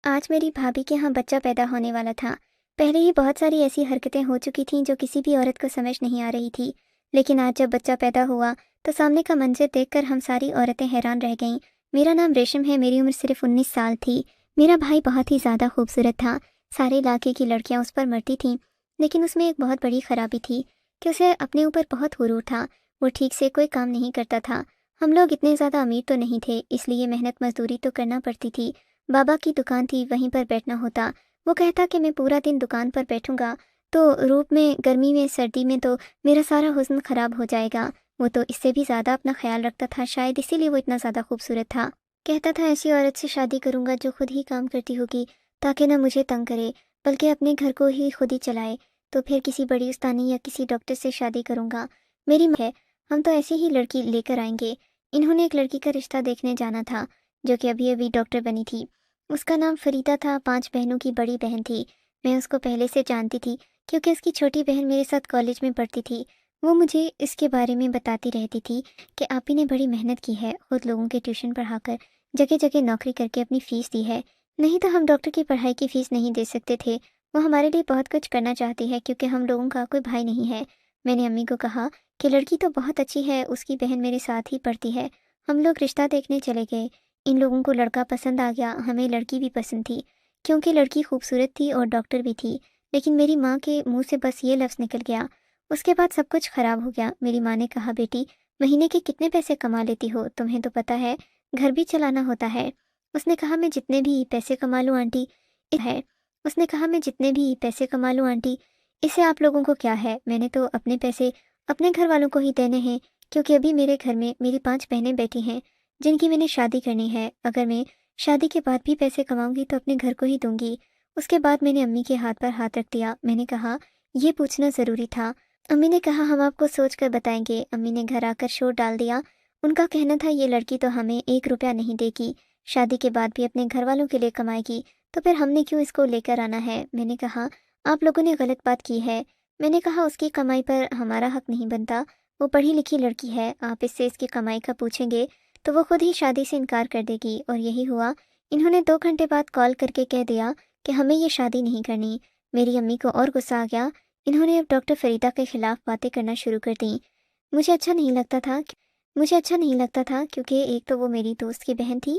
آج میری بھابھی کے یہاں بچہ پیدا ہونے والا تھا۔ پہلے ہی بہت ساری ایسی حرکتیں ہو چکی تھیں جو کسی بھی عورت کو سمجھ نہیں آ رہی تھی، لیکن آج جب بچہ پیدا ہوا تو سامنے کا منظر دیکھ کر ہم ساری عورتیں حیران رہ گئیں۔ میرا نام ریشم ہے، میری عمر صرف 19 سال تھی۔ میرا بھائی بہت ہی زیادہ خوبصورت تھا، سارے علاقے کی لڑکیاں اس پر مرتی تھیں، لیکن اس میں ایک بہت بڑی خرابی تھی کہ اسے اپنے اوپر بہت غرور تھا۔ وہ ٹھیک سے کوئی کام نہیں کرتا تھا۔ ہم لوگ اتنے زیادہ امیر تو نہیں تھے، اس لیے محنت مزدوری تو کرنا پڑتی تھی۔ بابا کی دکان تھی، وہیں پر بیٹھنا ہوتا۔ وہ کہتا کہ میں پورا دن دکان پر بیٹھوں گا تو دھوپ میں، گرمی میں، سردی میں تو میرا سارا حسن خراب ہو جائے گا۔ وہ تو اس سے بھی زیادہ اپنا خیال رکھتا تھا، شاید اسی لیے وہ اتنا زیادہ خوبصورت تھا۔ کہتا تھا ایسی عورت سے شادی کروں گا جو خود ہی کام کرتی ہوگی، تاکہ نہ مجھے تنگ کرے بلکہ اپنے گھر کو ہی خود ہی چلائے۔ تو پھر کسی بڑی استانی یا کسی ڈاکٹر سے شادی کروں گا۔ میری ماں ہے، ہم تو ایسی ہی لڑکی لے کر آئیں گے۔ انہوں نے ایک لڑکی کا رشتہ دیکھنے جانا تھا جو کہ ابھی ڈاکٹر بنی تھی۔ اس کا نام فریدہ تھا، 5 بہنوں کی بڑی بہن تھی۔ میں اس کو پہلے سے جانتی تھی کیونکہ اس کی چھوٹی بہن میرے ساتھ کالج میں پڑھتی تھی۔ وہ مجھے اس کے بارے میں بتاتی رہتی تھی کہ آپی نے بڑی محنت کی ہے، خود لوگوں کے ٹیوشن پڑھا کر، جگہ جگہ نوکری کر کے اپنی فیس دی ہے، نہیں تو ہم ڈاکٹر کی پڑھائی کی فیس نہیں دے سکتے تھے۔ وہ ہمارے لیے بہت کچھ کرنا چاہتی ہے کیونکہ ہم لوگوں کا کوئی بھائی نہیں ہے۔ میں نے امی کو کہا کہ لڑکی تو بہت اچھی ہے، اس کی بہن میرے ساتھ ہی پڑھتی ہے۔ ہم لوگ رشتہ دیکھنے چلے گئے۔ ان لوگوں کو لڑکا پسند آ گیا، ہمیں لڑکی بھی پسند تھی کیونکہ لڑکی خوبصورت تھی اور ڈاکٹر بھی تھی، لیکن میری ماں کے منہ سے بس یہ لفظ نکل گیا۔ اس کے بعد سب کچھ خراب ہو گیا۔ میری ماں نے کہا بیٹی، مہینے کے کتنے پیسے کما لیتی ہو؟ تمہیں تو پتہ ہے گھر بھی چلانا ہوتا ہے۔ اس نے کہا میں جتنے بھی پیسے کما لوں آنٹی اسے آپ لوگوں کو کیا ہے؟ میں نے تو اپنے پیسے اپنے گھر والوں کو ہی دینے ہیں، کیونکہ ابھی میرے گھر میں میری 5 بہنیں بیٹھی ہیں جن کی میں نے شادی کرنی ہے۔ اگر میں شادی کے بعد بھی پیسے کماؤں گی تو اپنے گھر کو ہی دوں گی۔ اس کے بعد میں نے امی کے ہاتھ پر ہاتھ رکھ دیا۔ میں نے کہا یہ پوچھنا ضروری تھا۔ امی نے کہا ہم آپ کو سوچ کر بتائیں گے۔ امی نے گھر آ کر شور ڈال دیا۔ ان کا کہنا تھا یہ لڑکی تو ہمیں 1 روپیہ نہیں دے گی، شادی کے بعد بھی اپنے گھر والوں کے لیے کمائے گی، تو پھر ہم نے کیوں اس کو لے کر آنا ہے؟ میں نے کہا آپ لوگوں نے غلط بات کی ہے۔ میں نے کہا اس کی کمائی پر ہمارا حق نہیں بنتا، وہ پڑھی لکھی لڑکی ہے، آپ اس سے اس کی کمائی کا پوچھیں گے تو وہ خود ہی شادی سے انکار کر دے گی۔ اور یہی ہوا۔ انہوں نے 2 گھنٹے بعد کال کر کے کہہ دیا کہ ہمیں یہ شادی نہیں کرنی۔ میری امی کو اور غصہ آ گیا۔ انہوں نے اب ڈاکٹر فریدہ کے خلاف باتیں کرنا شروع کر دیں۔ مجھے اچھا نہیں لگتا تھا کیونکہ ایک تو وہ میری دوست کی بہن تھی،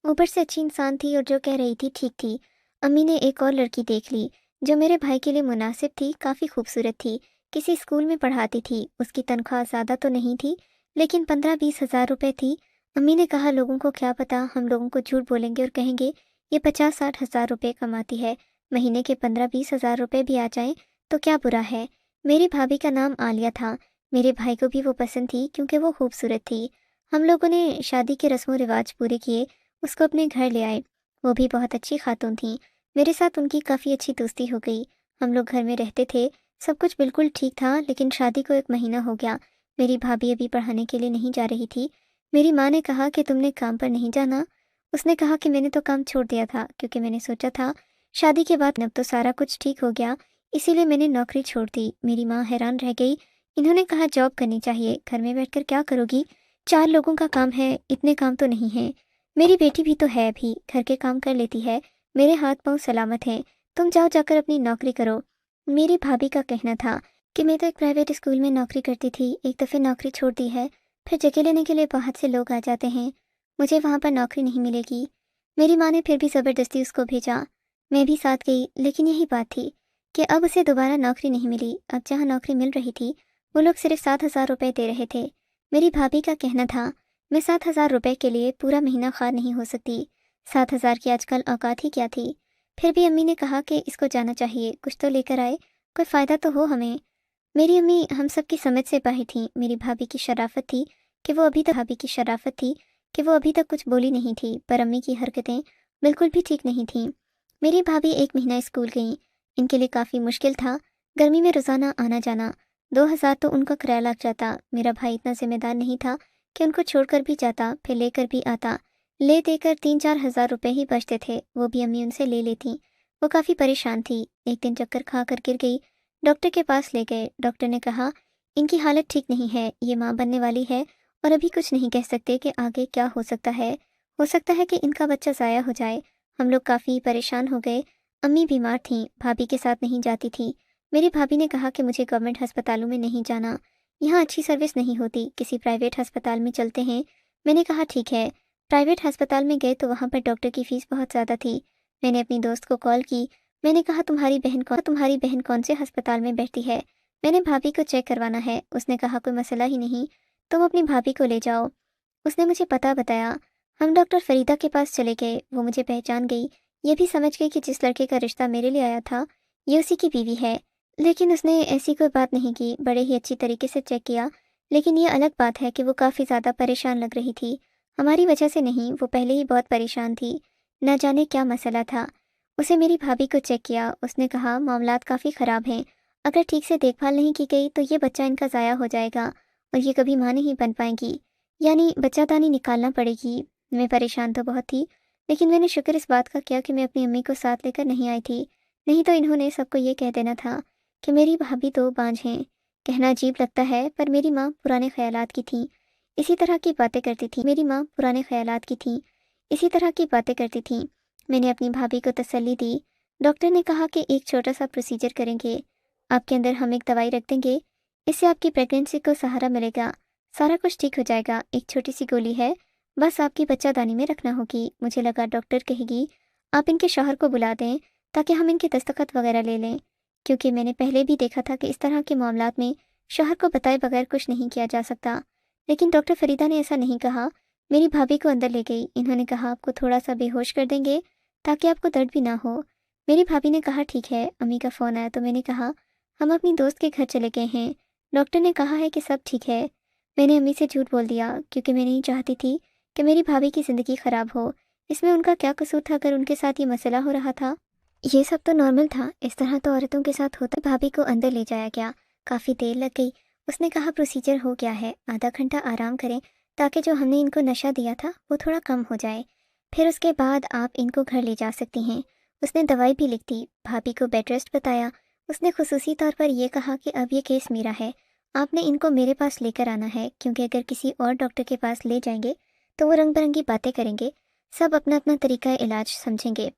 اوپر سے اچھی انسان تھی اور جو کہہ رہی تھی ٹھیک تھی۔ امی نے ایک اور لڑکی دیکھ لی جو میرے بھائی کے لیے مناسب تھی، کافی خوبصورت تھی، کسی اسکول میں پڑھاتی تھی۔ اس کی تنخواہ زیادہ تو نہیں تھی لیکن 15-20 ہزار روپے تھی۔ امی نے کہا لوگوں کو کیا پتا، ہم لوگوں کو جھوٹ بولیں گے اور کہیں گے یہ 50-60 ہزار روپے کماتی ہے، مہینے کے 15-20 ہزار روپے بھی آ جائیں تو کیا برا ہے۔ میری بھابھی کا نام عالیہ تھا۔ میرے بھائی کو بھی وہ پسند تھی کیونکہ وہ خوبصورت تھی۔ ہم لوگوں نے شادی کے رسم و رواج پورے کیے، اس کو اپنے گھر لے آئے۔ وہ بھی بہت اچھی خاتون تھیں، میرے ساتھ ان کی کافی اچھی دوستی ہو گئی۔ ہم لوگ گھر میں رہتے تھے، سب کچھ بالکل ٹھیک تھا، لیکن شادی کو 1 مہینہ ہو گیا۔ میری بھابھی ابھی پڑھانے کے لیے نہیں جا رہی تھی۔ میری ماں نے کہا کہ تم نے کام پر نہیں جانا؟ اس نے کہا کہ میں نے تو کام چھوڑ دیا تھا کیونکہ میں نے سوچا تھا شادی کے بعد اب تو سارا کچھ ٹھیک ہو گیا، اسی لیے میں نے نوکری چھوڑ دی۔ میری ماں حیران رہ گئی۔ انہوں نے کہا جاب کرنی چاہیے، گھر میں بیٹھ کر کیا کرو گی؟ 4 لوگوں کا کام ہے، اتنے کام تو نہیں ہیں۔ میری بیٹی بھی تو ہے، بھی گھر کے کام کر لیتی ہے، میرے ہاتھ پاؤں سلامت ہیں، تم جا کر اپنی نوکری کرو۔ میری بھابھی کا کہنا تھا کہ میں تو ایک پرائیویٹ اسکول میں نوکری کرتی تھی، ایک دفعہ نوکری چھوڑ دی ہے، پھر جگہ لینے کے لیے باہر سے لوگ آ جاتے ہیں، مجھے وہاں پر نوکری نہیں ملے گی۔ میری ماں نے پھر بھی زبردستی اس کو بھیجا، میں بھی ساتھ گئی، لیکن یہی بات تھی کہ اب اسے دوبارہ نوکری نہیں ملی۔ اب جہاں نوکری مل رہی تھی وہ لوگ صرف 7,000 روپے دے رہے تھے۔ میری بھابھی کا کہنا تھا میں 7,000 روپے کے لیے پورا مہینہ خوار نہیں ہو سکتی، 7,000 کی آج کل اوقات ہی کیا تھی۔ پھر بھی امی نے کہا کہ اس کو جانا چاہیے، کچھ تو لے کر آئے، کوئی فائدہ تو ہو ہمیں۔ میری امی ہم سب کی سمجھ سے باہر تھیں۔ میری بھابھی کی شرافت تھی کہ وہ ابھی تک کچھ بولی نہیں تھی، پر امی کی حرکتیں بالکل بھی ٹھیک نہیں تھیں۔ میری بھابھی 1 مہینہ اسکول گئیں، ان کے لیے کافی مشکل تھا، گرمی میں روزانہ آنا جانا، 2,000 تو ان کا کرایہ لگ جاتا۔ میرا بھائی اتنا ذمہ دار نہیں تھا کہ ان کو چھوڑ کر بھی جاتا، پھر لے کر بھی آتا، لے دے کر 3-4 ہزار روپے ہی بچتے تھے، وہ بھی امی ان سے لے لیتی۔ وہ کافی پریشان تھی، ایک دن چکر کھا کر گر گئی، ڈاکٹر کے پاس لے گئے۔ ڈاکٹر نے کہا ان کی حالت ٹھیک نہیں ہے، یہ ماں بننے والی ہے اور ابھی کچھ نہیں کہہ سکتے کہ آگے کیا ہو سکتا ہے کہ ان کا بچہ ضائع ہو جائے۔ ہم لوگ کافی پریشان ہو گئے۔ امی بیمار تھیں، بھابھی کے ساتھ نہیں جاتی تھی۔ میری بھابھی نے کہا کہ مجھے گورنمنٹ ہسپتالوں میں نہیں جانا، یہاں اچھی سروس نہیں ہوتی، کسی پرائیویٹ ہسپتال میں چلتے ہیں۔ میں نے کہا ٹھیک ہے۔ پرائیویٹ ہسپتال میں گئے تو وہاں پر ڈاکٹر کی فیس بہت زیادہ تھی۔ میں نے اپنی دوست کو کال کی، میں نے کہا تمہاری بہن کون سے ہسپتال میں بیٹھتی ہے، میں نے بھابھی کو چیک کروانا ہے۔ اس نے کہا کوئی مسئلہ ہی نہیں، تم اپنی بھابھی کو لے جاؤ۔ اس نے مجھے پتہ بتایا۔ ہم ڈاکٹر فریدہ کے پاس چلے گئے، وہ مجھے پہچان گئی، یہ بھی سمجھ گئی کہ جس لڑکے کا رشتہ میرے لیے آیا تھا یہ اسی کی بیوی ہے، لیکن اس نے ایسی کوئی بات نہیں کی، بڑے ہی اچھی طریقے سے چیک کیا۔ لیکن یہ الگ بات ہے کہ وہ کافی زیادہ پریشان لگ رہی تھی، ہماری وجہ سے نہیں، وہ پہلے ہی بہت پریشان تھی، نہ جانے کیا مسئلہ تھا۔ اسے میری بھابھی کو چیک کیا، اس نے کہا معاملات کافی خراب ہیں، اگر ٹھیک سے دیکھ بھال نہیں کی گئی تو یہ بچہ ان کا ضائع ہو جائے گا اور یہ کبھی ماں نہیں بن پائیں گی، یعنی بچہ دانی نکالنا پڑے گی۔ میں پریشان تو بہت تھی، لیکن میں نے شکر اس بات کا کیا کہ میں اپنی امی کو ساتھ لے کر نہیں آئی تھی، نہیں تو انہوں نے سب کو یہ کہہ دینا تھا کہ میری بھابھی تو بانجھ ہیں۔ کہنا عجیب لگتا ہے پر میری ماں پرانے خیالات کی تھیں، اسی طرح کی باتیں کرتی تھی۔ میں نے اپنی بھابھی کو تسلی دی۔ ڈاکٹر نے کہا کہ ایک چھوٹا سا پروسیجر کریں گے، آپ کے اندر ہم ایک دوائی رکھ دیں گے، اس سے آپ کی پریگنینسی کو سہارا ملے گا، سارا کچھ ٹھیک ہو جائے گا، ایک چھوٹی سی گولی ہے، بس آپ کی بچہ دانی میں رکھنا ہوگی۔ مجھے لگا ڈاکٹر کہے گی آپ ان کے شوہر کو بلا دیں تاکہ ہم ان کے دستخط وغیرہ لے لیں، کیونکہ میں نے پہلے بھی دیکھا تھا کہ اس طرح کے معاملات میں شوہر کو بتائے بغیر کچھ نہیں کیا جا سکتا۔ لیکن ڈاکٹر فریدہ نے ایسا نہیں کہا، میری بھابھی کو اندر لے گئی، انہوں نے کہا آپ کو تھوڑا سا بے ہوش کر دیں گے تاکہ آپ کو درد بھی نہ ہو۔ میری بھابھی نے کہا ٹھیک ہے۔ امی کا فون آیا تو میں نے کہا ہم اپنی دوست کے گھر چلے گئے ہیں، ڈاکٹر نے کہا ہے کہ سب ٹھیک ہے۔ میں نے امی سے جھوٹ بول دیا کیونکہ میں نہیں چاہتی تھی کہ میری بھابھی کی زندگی خراب ہو، اس میں ان کا کیا قصور تھا اگر ان کے ساتھ یہ مسئلہ ہو رہا تھا، یہ سب تو نارمل تھا، اس طرح تو عورتوں کے ساتھ ہوتا۔ بھابھی کو اندر لے جایا گیا، کافی دیر لگ گئی۔ اس نے کہا پروسیجر ہو گیا ہے، آدھا گھنٹہ آرام کریں تاکہ جو ہم نے ان کو نشہ دیا تھا وہ تھوڑا کم ہو جائے، پھر اس کے بعد آپ ان کو گھر لے جا سکتی ہیں۔ اس نے دوائی بھی لکھ دی، بھابھی کو بیڈ ریسٹ بتایا۔ اس نے خصوصی طور پر یہ کہا کہ اب یہ کیس میرا ہے، آپ نے ان کو میرے پاس لے کر آنا ہے، کیونکہ اگر کسی اور ڈاکٹر کے پاس لے جائیں گے تو وہ رنگ برنگی باتیں کریں گے، سب اپنا اپنا طریقہ علاج سمجھیں گے۔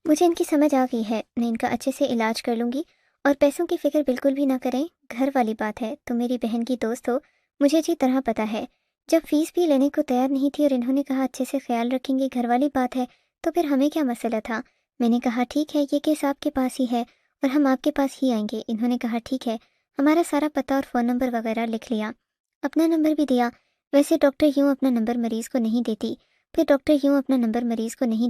مجھے ان کی سمجھ آ گئی ہے، میں ان کا اچھے سے علاج کر لوں گی، اور پیسوں کی فکر بالکل بھی نہ کریں۔ گھر والی بات ہے، تو میری بہن کی دوست ہو، مجھے اچھی طرح پتہ ہے۔ جب فیس بھی لینے کو تیار نہیں تھی اور انہوں نے کہا اچھے سے خیال رکھیں گے، گھر والی بات ہے، تو پھر ہمیں کیا مسئلہ تھا۔ میں نے کہا ٹھیک ہے، یہ کیس آپ کے پاس ہی ہے اور ہم آپ کے پاس ہی آئیں گے۔ انہوں نے کہا ٹھیک ہے، ہمارا سارا پتہ اور فون نمبر وغیرہ لکھ لیا، اپنا نمبر بھی دیا۔ ویسے ڈاکٹر یوں اپنا نمبر مریض کو نہیں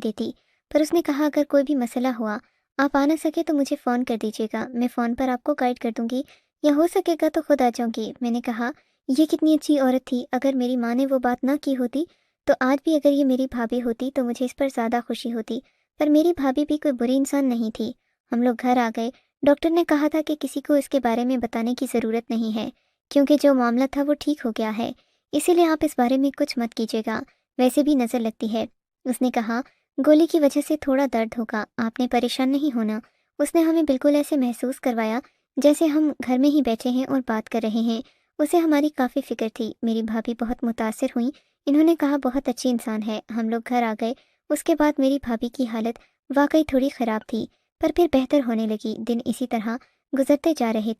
دیتی، پر اس نے کہا اگر کوئی بھی مسئلہ ہوا، آپ آ نہ سکے تو مجھے فون کر دیجیے گا، میں فون پر آپ کو گائیڈ کر دوں گی، یا ہو سکے گا تو خود آ جاؤں گی۔ میں نے کہا یہ کتنی اچھی عورت تھی، اگر میری ماں نے وہ بات نہ کی ہوتی تو آج بھی اگر یہ میری بھابھی ہوتی تو مجھے اس پر زیادہ خوشی ہوتی، پر میری بھابھی بھی کوئی بری انسان نہیں تھی۔ ہم لوگ گھر آ گئے۔ ڈاکٹر نے کہا تھا کہ کسی کو اس کے بارے میں بتانے کی ضرورت نہیں ہے، کیونکہ جو معاملہ تھا وہ ٹھیک ہو گیا ہے، اسی لیے آپ اس بارے میں کچھ مت کیجیے گا، ویسے بھی نظر لگتی ہے۔ اس نے کہا گولی کی وجہ سے تھوڑا درد ہوگا، آپ نے پریشان نہیں ہونا۔ اس نے ہمیں بالکل ایسے محسوس کروایا جیسے ہم گھر میں ہی بیٹھے ہیں اور بات کر رہے ہیں۔ اسے ہماری کافی فکر تھی۔ میری بھابھی بہت متاثر ہوئیں، انہوں نے کہا بہت اچھی انسان ہے۔ ہم لوگ گھر آ گئے۔ اس کے بعد میری بھابھی کی حالت واقعی تھوڑی خراب تھی، پر پھر بہتر ہونے لگی۔ دن اسی طرح گزرتے جا رہے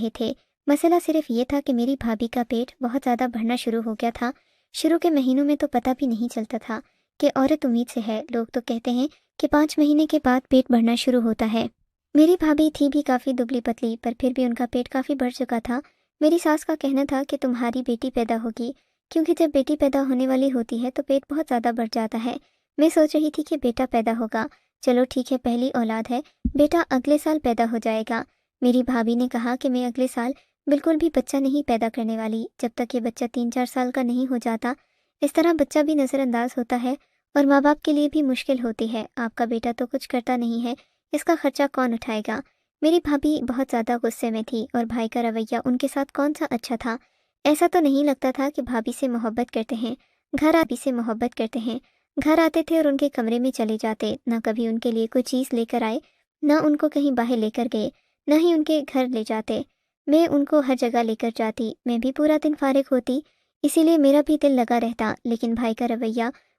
تھے۔ مسئلہ صرف یہ تھا کہ میری بھابھی کا پیٹ بہت زیادہ بڑھنا شروع ہو گیا تھا۔ شروع کے مہینوں میں تو پتہ بھی نہیں چلتا تھا کہ عورت امید سے ہے، لوگ تو کہتے ہیں کہ 5 مہینے کے بعد پیٹ بڑھنا شروع ہوتا ہے۔ میری بھابھی تھی بھی کافی دبلی پتلی، پر پھر بھی ان کا پیٹ کافی بڑھ چکا تھا۔ میری ساس کا کہنا تھا کہ تمہاری بیٹی پیدا ہوگی، کیونکہ جب بیٹی پیدا ہونے والی ہوتی ہے تو پیٹ بہت زیادہ بڑھ جاتا ہے۔ میں سوچ رہی تھی کہ بیٹا پیدا ہوگا، چلو ٹھیک ہے، پہلی اولاد ہے، بیٹا اگلے سال پیدا ہو جائے گا۔ میری بھابھی نے کہا کہ میں اگلے سال بالکل بھی بچہ نہیں پیدا کرنے والی، جب تک یہ بچہ 3-4 سال کا نہیں ہو جاتا۔ اس طرح بچہ بھی نظر انداز ہوتا ہے اور ماں باپ کے لیے بھی مشکل ہوتی ہے۔ آپ کا بیٹا تو کچھ کرتا نہیں ہے، اس کا خرچہ کون اٹھائے گا؟ میری بھابھی بہت زیادہ غصے میں تھی، اور بھائی کا رویہ ان کے ساتھ کون سا اچھا تھا۔ ایسا تو نہیں لگتا تھا کہ بھابھی سے محبت کرتے ہیں۔ گھر آتے تھے اور ان کے کمرے میں چلے جاتے، نہ کبھی ان کے لیے کوئی چیز لے کر آئے، نہ ان کو کہیں باہر لے کر گئے، نہ ہی ان کے گھر لے جاتے۔ میں ان کو ہر جگہ لے کر جاتی، میں بھی پورا دن فارغ ہوتی، اسی لیے میرا بھی دل لگا رہتا، لیکن بھائی کا رویہ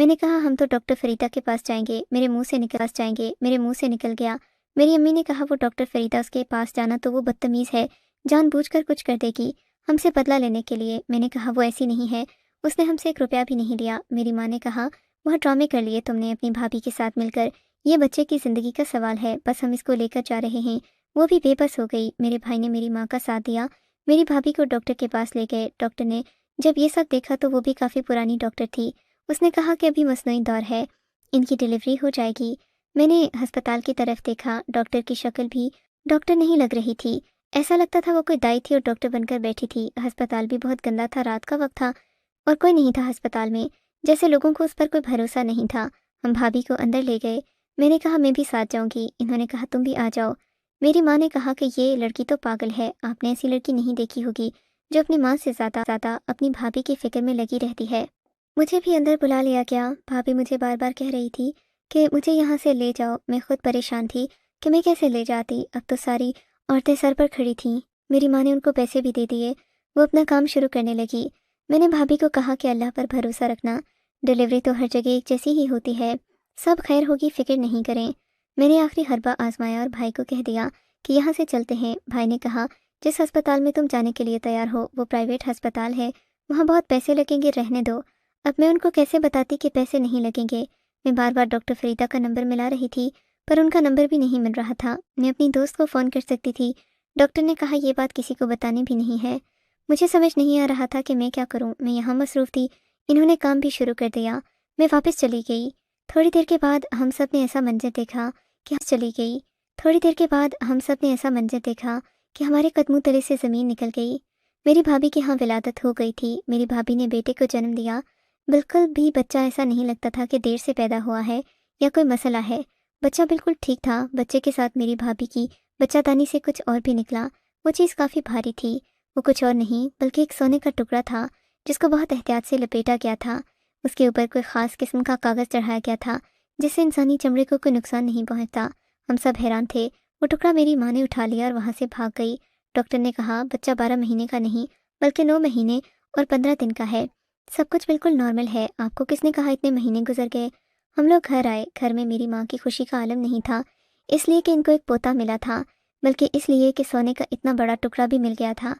میں نے کہا ہم تو ڈاکٹر فریدہ کے پاس جائیں گے، میرے منہ سے نکل گیا۔ میری امی نے کہا وہ ڈاکٹر فریدہ اس کے پاس جانا تو وہ بدتمیز ہے، جان بوجھ کر کچھ کر دے گی ہم سے بدلہ لینے کے لیے۔ میں نے کہا وہ ایسی نہیں ہے، اس نے ہم سے 1 روپیہ بھی نہیں لیا۔ میری ماں نے کہا بہت ڈرامے کر لیے تم نے اپنی بھابھی کے ساتھ مل کر، یہ بچے کی زندگی کا سوال ہے، بس ہم اس کو لے کر جا رہے ہیں۔ وہ بھی بے بس ہو گئی۔ میرے بھائی نے میری ماں کا ساتھ دیا، میری بھابھی کو ڈاکٹر کے پاس لے گئے۔ ڈاکٹر نے جب یہ سب دیکھا تو وہ بھی کافی پرانی ڈاکٹر تھی۔ اس نے کہا کہ ابھی مصنوعی دور ہے، ان کی ڈیلیوری ہو جائے گی۔ میں نے ہسپتال کی طرف دیکھا، ڈاکٹر کی شکل بھی ڈاکٹر نہیں لگ رہی تھی، ایسا لگتا تھا وہ کوئی دائی تھی اور ڈاکٹر بن کر بیٹھی تھی۔ ہسپتال بھی بہت گندا تھا، رات کا وقت تھا اور کوئی نہیں تھا ہسپتال میں، جیسے لوگوں کو اس پر کوئی بھروسہ نہیں تھا۔ ہم بھابھی کو اندر لے گئے، میں نے کہا میں بھی ساتھ جاؤں گی، انہوں نے کہا تم بھی آ جاؤ۔ میری ماں نے کہا کہ یہ لڑکی تو پاگل ہے، آپ نے ایسی لڑکی نہیں دیکھی ہوگی جو اپنی ماں سے زیادہ اپنی بھابھی کی فکر میں لگی رہتی ہے۔ مجھے بھی اندر بلا لیا گیا۔ بھابھی مجھے بار بار کہہ رہی تھی کہ مجھے یہاں سے لے جاؤ، میں خود پریشان تھی کہ میں کیسے لے جاتی، اب تو ساری عورتیں سر پر کھڑی تھیں۔ میری ماں نے ان کو پیسے بھی دے دیے، وہ اپنا کام شروع کرنے لگی۔ میں نے بھابھی کو کہا کہ اللہ پر بھروسہ رکھنا، ڈیلیوری تو ہر جگہ ایک جیسی ہی ہوتی ہے، سب خیر ہوگی، فکر نہیں کریں۔ میں نے آخری حربہ آزمایا اور بھائی کو کہہ دیا کہ یہاں سے چلتے ہیں۔ بھائی نے کہا جس ہسپتال میں تم جانے کے لیے تیار ہو وہ پرائیویٹ ہسپتال ہے، وہاں بہت پیسے لگیں گے، رہنے دو۔ اب میں ان کو کیسے بتاتی کہ پیسے نہیں لگیں گے؟ میں بار بار ڈاکٹر فریدہ کا نمبر ملا رہی تھی پر ان کا نمبر بھی نہیں مل رہا تھا۔ میں اپنی دوست کو فون کر سکتی تھی، ڈاکٹر نے کہا یہ بات کسی کو بتانی بھی نہیں ہے۔ مجھے سمجھ نہیں آ رہا تھا کہ میں کیا کروں، میں یہاں مصروف تھی، انہوں نے کام بھی شروع کر دیا۔ میں واپس چلی گئی۔ تھوڑی دیر کے بعد ہم سب نے ایسا منظر دیکھا کہ ہمارے قدموں تلے سے زمین نکل گئی۔ میری بھابھی کے ہاں ولادت ہو گئی تھی، میری بھابھی نے بیٹے کو جنم دیا۔ بالکل بھی بچہ ایسا نہیں لگتا تھا کہ دیر سے پیدا ہوا ہے یا کوئی مسئلہ ہے، بچہ بالکل ٹھیک تھا۔ بچے کے ساتھ میری بھابھی کی بچہ دانی سے کچھ اور بھی نکلا، وہ چیز کافی بھاری تھی، وہ کچھ اور نہیں بلکہ ایک سونے کا ٹکڑا تھا جس کو بہت احتیاط سے لپیٹا گیا تھا۔ اس کے اوپر کوئی خاص قسم کا کاغذ چڑھایا گیا تھا جس سے انسانی چمڑے کو کوئی نقصان نہیں پہنچتا۔ ہم سب حیران تھے۔ وہ ٹکڑا میری ماں نے اٹھا لیا اور وہاں سے بھاگ گئی۔ ڈاکٹر نے کہا بچہ 12 مہینے کا نہیں بلکہ 9 مہینے اور 15 دن کا ہے، سب کچھ بالکل نارمل ہے۔ آپ کو کس نے کہا اتنے مہینے گزر گئے؟ ہم لوگ گھر آئے۔ گھر میں میری ماں کی خوشی کا عالم نہیں تھا، اس لیے کہ ان کو ایک پوتا ملا تھا، بلکہ اس لیے کہ سونے کا اتنا بڑا ٹکڑا بھی مل گیا تھا۔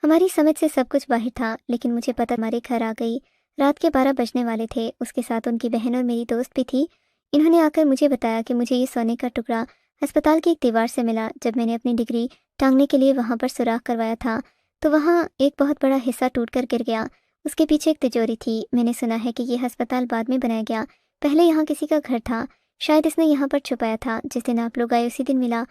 ہماری سمجھ سے سب کچھ باہر تھا، لیکن مجھے پتہ ہمارے گھر آ گئی۔ رات کے 12 بجنے والے تھے، اس کے ساتھ ان کی بہن اور میری دوست بھی تھی۔ انہوں نے آ کر مجھے بتایا کہ مجھے یہ سونے کا ٹکڑا ہسپتال کی ایک دیوار سے ملا۔ جب میں نے اپنی ڈگری ٹانگنے کے لیے وہاں پر سوراخ کروایا تھا تو وہاں ایک بہت بڑا حصہ ٹوٹ کر گر گیا۔ اس کے پیچھے ایک تجوری تھی۔ میں نے سنا ہے کہ یہ ہسپتال بعد میں بنایا گیا، پہلے یہاں کسی کا گھر تھا، شاید اس نے یہاں پر چھپایا تھا۔ جس دن آپ لوگ آئے اسی دن ملا،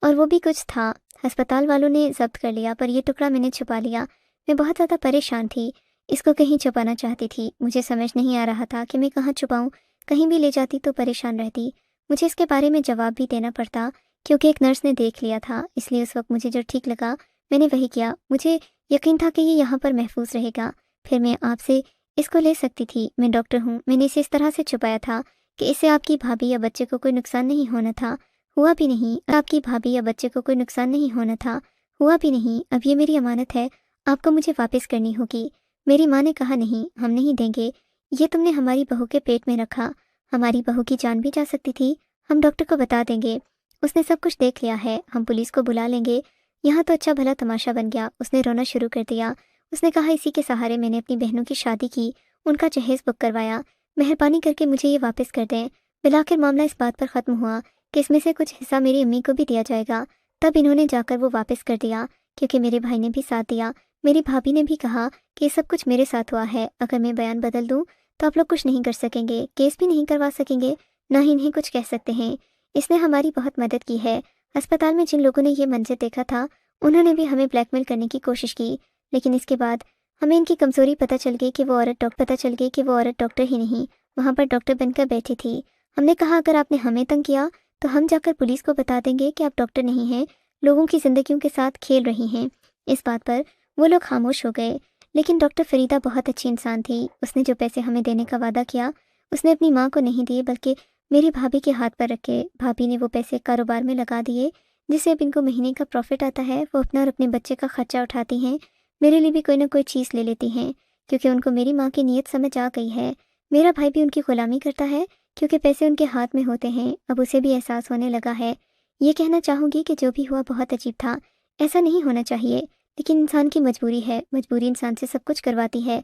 اور وہ بھی کچھ تھا، ہسپتال والوں نے ضبط کر لیا، پر یہ ٹکڑا میں نے چھپا لیا۔ میں بہت زیادہ پریشان تھی، اس کو کہیں چھپانا چاہتی تھی۔ مجھے سمجھ نہیں آ رہا تھا کہ میں کہاں چھپاؤں، کہیں بھی لے جاتی تو پریشان رہتی۔ مجھے اس کے بارے میں جواب بھی دینا پڑتا کیونکہ ایک نرس نے دیکھ لیا تھا، اس لیے اس وقت مجھے جو ٹھیک لگا میں نے وہی کیا۔ مجھے یقین تھا کہ یہ یہاں پر محفوظ رہے گا، پھر میں آپ سے اس کو لے سکتی تھی۔ میں ڈاکٹر ہوں، میں نے اسے اس طرح سے چھپایا تھا کہ اس سے آپ کی بھابھی یا بچے کو کوئی نقصان نہیں ہونا تھا، ہوا بھی نہیں۔ آپ کی بھابھی یا بچے کو کوئی نقصان نہیں ہونا تھا، ہوا بھی نہیں۔ اب یہ میری امانت ہے، آپ کو مجھے واپس کرنی ہوگی۔ میری ماں نے کہا نہیں، ہم نہیں دیں گے، یہ تم نے ہماری بہو کے پیٹ میں رکھا، ہماری بہو کی جان بھی جا سکتی تھی، ہم ڈاکٹر کو بتا دیں گے، اس نے سب کچھ دیکھ لیا ہے، ہم پولیس کو بلا لیں گے۔ یہاں تو اچھا بھلا تماشا بن گیا۔ اس نے رونا شروع کر دیا۔ اس نے کہا اسی کے سہارے میں نے اپنی بہنوں کی شادی کی، ان کا جہیز بک کروایا، مہربانی کر کے مجھے یہ واپس کر دیں۔ بالآخر معاملہ اس بات پر ختم ہوا کہ اس میں سے کچھ حصہ میری امی کو بھی دیا جائے گا۔ تب انہوں نے جا کر وہ واپس کر دیا کیونکہ میرے بھائی نے بھی ساتھ دیا۔ میری بھابھی نے بھی کہا کہ یہ سب کچھ میرے ساتھ ہوا ہے، اگر میں بیان بدل دوں تو آپ لوگ کچھ نہیں کر سکیں گے، کیس بھی نہیں کروا سکیں گے، نہ ہی انہیں کچھ کہہ سکتے ہیں۔ اس نے ہماری بہت مدد کی ہے۔ ہسپتال میں جن لوگوں نے یہ منظر دیکھا تھا انہوں نے بھی ہمیں بلیک میل کرنے کی کوشش کی، لیکن اس کے بعد ہمیں ان کی کمزوری پتہ چل گئی کہ وہ عورت ڈاکٹر ہی نہیں، وہاں پر ڈاکٹر بن کر بیٹھی تھی۔ ہم نے کہا اگر آپ نے ہمیں تنگ کیا تو ہم جا کر پولیس کو بتا دیں گے کہ آپ ڈاکٹر نہیں ہیں، لوگوں کی زندگیوں کے ساتھ کھیل رہی ہیں۔ اس بات پر وہ لوگ خاموش ہو گئے، لیکن ڈاکٹر فریدہ بہت اچھی انسان تھی۔ اس نے جو پیسے ہمیں دینے کا وعدہ کیا اس نے اپنی ماں کو نہیں دیے بلکہ میری بھابھی کے ہاتھ پر رکھے۔ بھابھی نے وہ پیسے کاروبار میں لگا دیے جس سے اب ان کو مہینے کا پروفٹ آتا ہے۔ وہ اپنا اور اپنے بچے کا خرچہ اٹھاتی ہیں، میرے لیے بھی کوئی نہ کوئی چیز لے لیتی ہیں کیونکہ ان کو میری ماں کی نیت سمجھ آ گئی ہے۔ میرا بھائی بھی ان کی غلامی کرتا ہے کیونکہ پیسے ان کے ہاتھ میں ہوتے ہیں۔ اب اسے بھی احساس ہونے لگا ہے۔ یہ کہنا چاہوں گی کہ جو بھی ہوا بہت عجیب تھا، ایسا نہیں ہونا چاہیے، لیکن انسان کی مجبوری ہے، مجبوری انسان سے سب کچھ کرواتی ہے